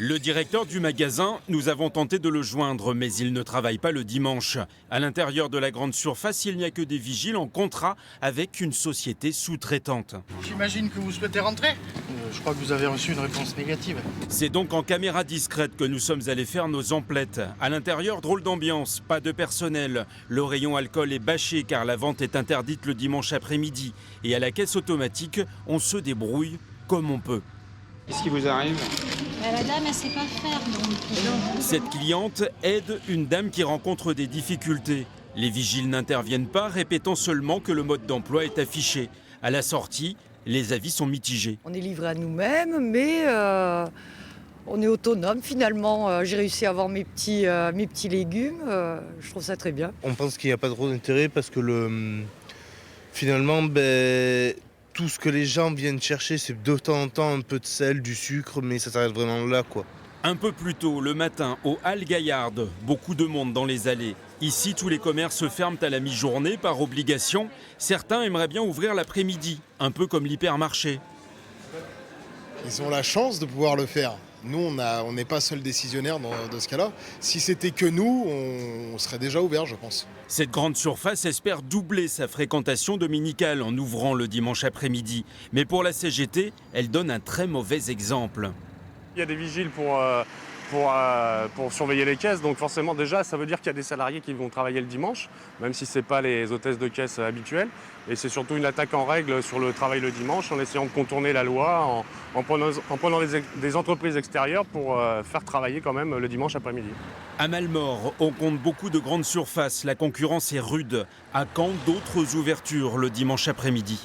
Le directeur du magasin, nous avons tenté de le joindre, mais il ne travaille pas le dimanche. À l'intérieur de la grande surface, il n'y a que des vigiles en contrat avec une société sous-traitante. J'imagine que vous souhaitez rentrer ? Je crois que vous avez reçu une réponse négative. C'est donc en caméra discrète que nous sommes allés faire nos emplettes. À l'intérieur, drôle d'ambiance, pas de personnel. Le rayon alcool est bâché car la vente est interdite le dimanche après-midi. Et à la caisse automatique, on se débrouille comme on peut. Qu'est-ce qui vous arrive ? La dame, elle ne sait pas faire. Donc... Cette cliente aide une dame qui rencontre des difficultés. Les vigiles n'interviennent pas, répétant seulement que le mode d'emploi est affiché. À la sortie, les avis sont mitigés. On est livré à nous-mêmes, mais on est autonome finalement. J'ai réussi à avoir mes petits légumes. Je trouve ça très bien. On pense qu'il n'y a pas trop d'intérêt parce que finalement, tout ce que les gens viennent chercher, c'est de temps en temps un peu de sel, du sucre, mais ça s'arrête vraiment là, quoi. Un peu plus tôt, le matin, aux Halles Gaillardes, beaucoup de monde dans les allées. Ici, tous les commerces se ferment à la mi-journée par obligation. Certains aimeraient bien ouvrir l'après-midi, un peu comme l'hypermarché. Ils ont la chance de pouvoir le faire. Nous, on n'est pas seul décisionnaire dans ce cas-là. Si c'était que nous, on serait déjà ouvert, je pense. Cette grande surface espère doubler sa fréquentation dominicale en ouvrant le dimanche après-midi. Mais pour la CGT, elle donne un très mauvais exemple. Il y a des vigiles pour surveiller les caisses, donc forcément déjà ça veut dire qu'il y a des salariés qui vont travailler le dimanche, même si ce n'est pas les hôtesses de caisse habituelles. Et c'est surtout une attaque en règle sur le travail le dimanche, en essayant de contourner la loi, en prenant des entreprises extérieures pour faire travailler quand même le dimanche après-midi. À Malmort, on compte beaucoup de grandes surfaces, la concurrence est rude. À Caen, d'autres ouvertures le dimanche après-midi.